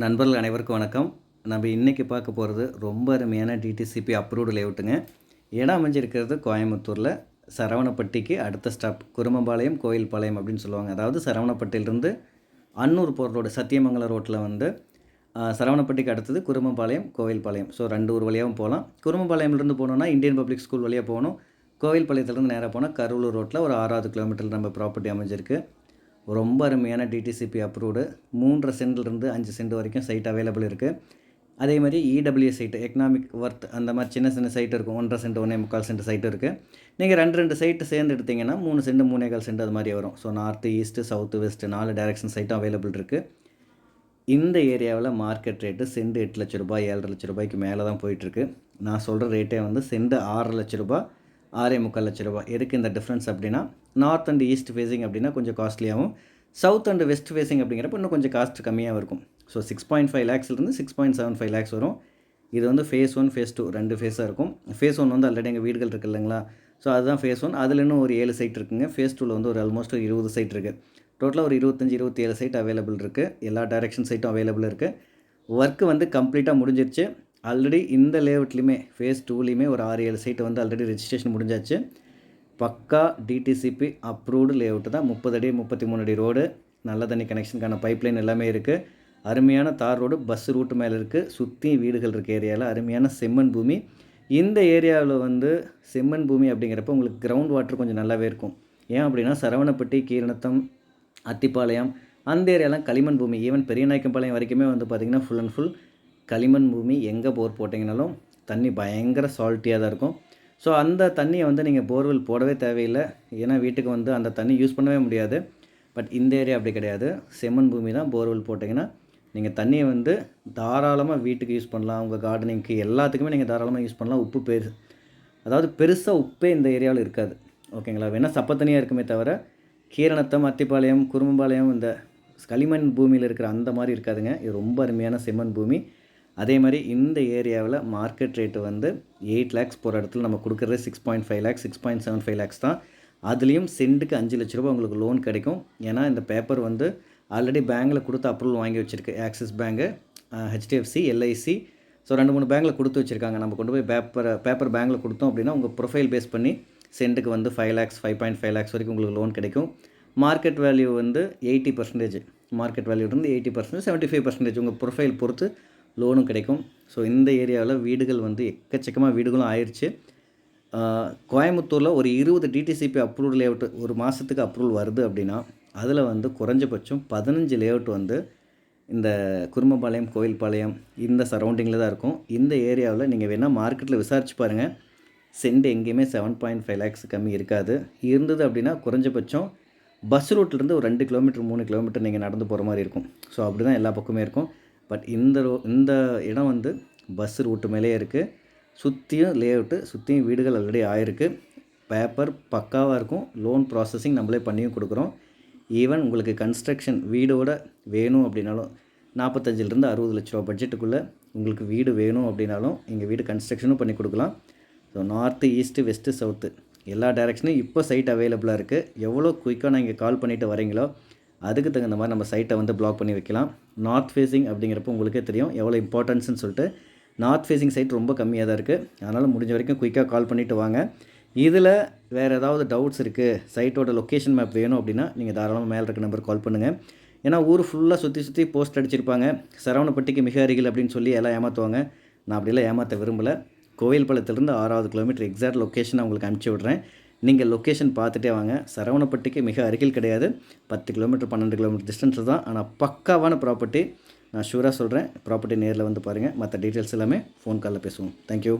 நண்பர்கள் அனைவருக்கும் வணக்கம். நம்ம இன்றைக்கி பார்க்க போகிறது ரொம்ப அருமையான டிடிசிபி அப்ரூவ்டு லேஅவுட்டுங்க. இடம் அமைஞ்சிருக்கிறது கோயம்புத்தூரில் சரவணப்பட்டிக்கு அடுத்த ஸ்டாப் குருமம்பாளையம் கோயில்பாளையம் அப்படின்னு சொல்லுவாங்க. அதாவது சரவணப்பட்டியிலிருந்து அன்னூர் போகிற ரோடு சத்தியமங்கலம் ரோட்டில் வந்து சரவணப்பட்டிக்கு அடுத்தது குருமம்பாளையம் கோயில்பாளையம். ஸோ 2 ஊர் வழியாகவும் போகலாம். குருமம்பாளையம்லேருந்து போனோன்னா இந்தியன் பப்ளிக் ஸ்கூல் வழியாக போகணும். கோவில்பாளையத்துலேருந்து நேராக போனால் கருவூர் ரோட்டில் ஒரு 6வது கிலோமீட்டரில் நம்ம ப்ராப்பர்ட்டி அமைஞ்சிருக்கு. ரொம்ப அருமையான டிடிசிபி அப்ரூவ்டு 3.5 சென்ட்லேருந்து 5 சென்ட் வரைக்கும் சைட் அவைலபிள் இருக்குது. அதே மாதிரி இடபிள்யூஎஸ் சைட்டு எக்கனாமிக் ஒர்த் அந்த மாதிரி சின்ன சின்ன சைட்டு இருக்கும். 1.5 சென்ட் 1.25 சென்ட் சைட்டு இருக்குது. நீங்கள் 2 சைட்டு சேர்ந்து எடுத்திங்கன்னா 3 சென்ட் 3.25 சென்ட் அது மாதிரி வரும். So north east south west 4 direction சைட்டும் அவைலபிள் இருக்குது. இந்த ஏரியாவில் மார்க்கெட் ரேட்டு சென்ட் 8 லட்ச ரூபாய் 7 லட்ச ரூபாய்க்கு மேலே தான் போயிட்டுருக்கு. நான் சொல்கிற ரேட்டே வந்து சென்ட் 6 லட்ச ரூபாய் 6.25 லட்ச ரூபாய். எதுக்கு இந்த டிஃப்ரென்ஸ் அப்படின்னா, நார்த் அண்ட் ஈஸ்ட் ஃபேஸிங் அப்படின்னா கொஞ்சம் காஸ்ட்லியாகவும், சவுத் அண்ட் வெஸ்ட் ஃபேஸிங் அப்படிங்கிறப்ப இன்னும் கொஞ்சம் காஸ்ட் கம்மியாக இருக்கும். ஸோ 6.5 லேக்ஸ்லேருந்து 6.75 லேக்ஸ் வரும். இது வந்து ஃபேஸ் 1 ஃபேஸ் 2 2 ஃபேஸாக இருக்கும். ஃபேஸ் 1 வந்து ஆல்ரெடி எங்கள் வீடுகள் இருக்குது இல்லைங்களா, ஸோ அதுதான் ஃபேஸ் 1. அதில் இன்னும் ஒரு 7 சைட் இருக்குங்க. ஃபேஸ் 2வில் வந்து ஒரு ஆல்மோஸ்ட் 20 சைட் இருக்குது. டோட்டலாக ஒரு 25-27 சைட் அவைலபிள் இருக்குது. எல்லா டைரக்ஷன் சைட்டும் அவைலபிள் இருக்குது. ஒர்க்கு வந்து கம்ப்ளீட்டாக முடிஞ்சிருச்சு. ஆல்ரெடி இந்த லேஅவுட்லேயுமே ஃபேஸ் 2லேயுமே ஒரு 6-7 சைட்டு வந்து ஆல்ரெடி ரெஜிஸ்ட்ரேஷன் முடிஞ்சாச்சு. பக்கா டிடிசிபி அப்ரூவ்டு லேஅவுட்டு தான். 30 அடி 33 அடி ரோடு, நல்ல தண்ணி கனெக்ஷனுக்கான பைப்லைன் எல்லாமே இருக்குது. அருமையான தார் ரோடு, பஸ் ரூட்டு மேலே இருக்குது. சுற்றி வீடுகள் இருக்க ஏரியாவில் அருமையான செம்மண் பூமி. இந்த ஏரியாவில் வந்து செம்மண் பூமி அப்படிங்கிறப்ப உங்களுக்கு கிரவுண்ட் வாட்டர் கொஞ்சம் நல்லாவே இருக்கும். ஏன் அப்படின்னா சரவணப்பட்டி, கீரணத்தம், அத்திப்பாளையம் அந்த ஏரியாலாம் களிமண் பூமி. ஈவன் பெரியநாயக்கம்பாளையம் வரைக்குமே வந்து பார்த்திங்கன்னா ஃபுல் அண்ட் ஃபுல் களிமண் பூமி. எங்கே போர் போட்டிங்கனாலும் தண்ணி பயங்கர சால்ட்டியாக தான் இருக்கும். ஸோ அந்த தண்ணியை வந்து நீங்கள் போர்வெல் போடவே தேவையில்லை. ஏன்னா வீட்டுக்கு வந்து அந்த தண்ணி யூஸ் பண்ணவே முடியாது. பட் இந்த ஏரியா அப்படி கிடையாது. செம்மண் பூமி தான். போர்வெல் போட்டிங்கன்னா நீங்கள் தண்ணியை வந்து தாராளமாக வீட்டுக்கு யூஸ் பண்ணலாம். உங்கள் கார்டனிங்க்கு எல்லாத்துக்குமே நீங்கள் தாராளமாக யூஸ் பண்ணலாம். உப்பு அதாவது பெருசாக உப்பே இந்த ஏரியாவில் இருக்காது. ஓகேங்களா? வேணால் சப்ப தண்ணியாக இருக்குமே தவிர கீரணத்தம், அத்திப்பாளையம், குருமம்பாளையம் இந்த களிமண் பூமியில் இருக்கிற அந்த மாதிரி இருக்காதுங்க. இது ரொம்ப அருமையான செம்மண் பூமி. அதே மாதிரி இந்த ஏரியாவில் மார்க்கெட் ரேட்டு வந்து 8 லேக்ஸ் போகிற இடத்துல நம்ம கொடுக்குறது 6.5 லேக்ஸ் 6.75 லேக்ஸ் தான். அதுலேயும் சென்ட்டுக்கு 5 லட்ச ரூபா உங்களுக்கு லோன் கிடைக்கும். ஏன்னா இந்த பேப்பர் வந்து ஆல்ரெடி பேங்கில் கொடுத்து அப்ரூவல் வாங்கி வச்சுருக்கு. Axis bank, HDFC, LIC, so 2-3 பேங்கில் கொடுத்து வச்சுருக்காங்க. நம்ம கொண்டு போய் பேப்பர் பேங்கில் கொடுத்தோம் அப்படின்னா உங்கள் ப்ரொஃபைல் பேஸ் பண்ணி சென்ட்டுக்கு வந்து 5 லேக்ஸ் 5.5 லேக்ஸ் வரைக்கும் உங்களுக்கு லோன் கிடைக்கும். மார்க்கெட் வேல்யூ வந்து 80%. மார்க்கெட் வேல்யூலேருந்து 80%, 75% உங்கள் ப்ரொஃபைல் பொறுத்து லோனும் கிடைக்கும். ஸோ இந்த ஏரியாவில் வீடுகள் வந்து எக்கச்சக்கமாக வீடுகளும் ஆயிடுச்சு. கோயம்புத்தூரில் ஒரு 20 டிடிசிபி அப்ரூவல் லேஅவுட் ஒரு மாதத்துக்கு அப்ரூவல் வருது அப்படின்னா அதில் வந்து குறைஞ்சபட்சம் 15 லேஅவுட் வந்து இந்த குருமம்பாளையம், கோயில்பாளையம் இந்த சரௌண்டிங்கில் தான் இருக்கும். இந்த ஏரியாவில் நீங்கள் வேணால் மார்க்கெட்டில் விசாரிச்சு பாருங்கள். சென்ட் எங்கேயுமே 7.5 லேக்ஸ் கம்மி இருக்காது. இருந்தது அப்படின்னா குறைஞ்சபட்சம் பஸ் ரூட்லேருந்து ஒரு 2 கிலோமீட்டர் 3 கிலோமீட்டர் நீங்கள் நடந்து போகிற மாதிரி இருக்கும். ஸோ அப்படி தான் எல்லா பக்கமே இருக்கும். பட் இந்த இடம் வந்து பஸ் ரூட்டு மேலே இருக்குது. சுற்றியும் லேஅவுட்டு, சுற்றியும் வீடுகள் ஆல்ரெடி ஆயிருக்கு. பேப்பர் பக்காவாக இருக்கும். லோன் ப்ராசஸிங் நம்மளே பண்ணியும் கொடுக்குறோம். ஈவன் உங்களுக்கு கன்ஸ்ட்ரக்ஷன் வீடோட வேணும் அப்படின்னாலும் 45 60 லட்ச ரூபா பட்ஜெட்டுக்குள்ளே உங்களுக்கு வீடு வேணும் அப்படின்னாலும் எங்கள் வீடு கன்ஸ்ட்ரக்ஷனும் பண்ணி கொடுக்கலாம். So north, east, west, south எல்லா டைரக்ஷனும் இப்போ சைட் அவைலபிளாக இருக்குது. எவ்வளோ குயிக்காக நீங்கள் கால் பண்ணிவிட்டு வரீங்களோ அதுக்கு தகுந்த மாதிரி நம்ம சைட்டை வந்து பிளாக் பண்ணி வைக்கலாம். நார்த் ஃபேஸிங் அப்படிங்கிறப்ப உங்களுக்கே தெரியும் எவ்வளோ இம்பார்ட்டன்ஸ்னு சொல்லிட்டு. நார்த் ஃபேஸிங் சைட் ரொம்ப கம்மியாக தான் இருக்குது. அதனால் முடிஞ்ச வரைக்கும் குயிக்காக கால் பண்ணிவிட்டு வாங்க. இதில் வேறு ஏதாவது டவுட்ஸ் இருக்குது, சைட்டோட லொக்கேஷன் மேப் வேணும் அப்படின்னா நீங்கள் தாராளமாக மேலே இருக்க நம்பர் கால் பண்ணுங்கள். ஏன்னா ஊர் ஃபுல்லாக சுற்றி போஸ்ட் அடிச்சிருப்பாங்க. சரவணப்பட்டிக்கு மிக அருகில் அப்படின்னு சொல்லி எல்லாம் ஏமாற்றுவாங்க. நான் அப்படிலாம் ஏமாற்ற விரும்பலை. கோவில்பாளையத்துலேருந்து 6வது கிலோமீட்டர் எக்ஸாக்ட் லொக்கேஷன் உங்களுக்கு அனுப்பிச்சி விட்றேன். நீங்கள் லொக்கேஷன் பார்த்துட்டே வாங்க. சரவணப்பட்டிக்கு மிக அருகில் கிடையாது. 10 கிலோமீட்டர் 12 கிலோமீட்டர் டிஸ்டன்ஸில் தான். ஆனால் பக்காவான ப்ராப்பர்ட்டி. நான் ஷூராக சொல்கிறேன். ப்ராப்பர்ட்டி நேரில் வந்து பாருங்கள். மற்ற டீட்டெயில்ஸ் எல்லாமே ஃபோன் காலில் பேசுவோம். தேங்க்யூ.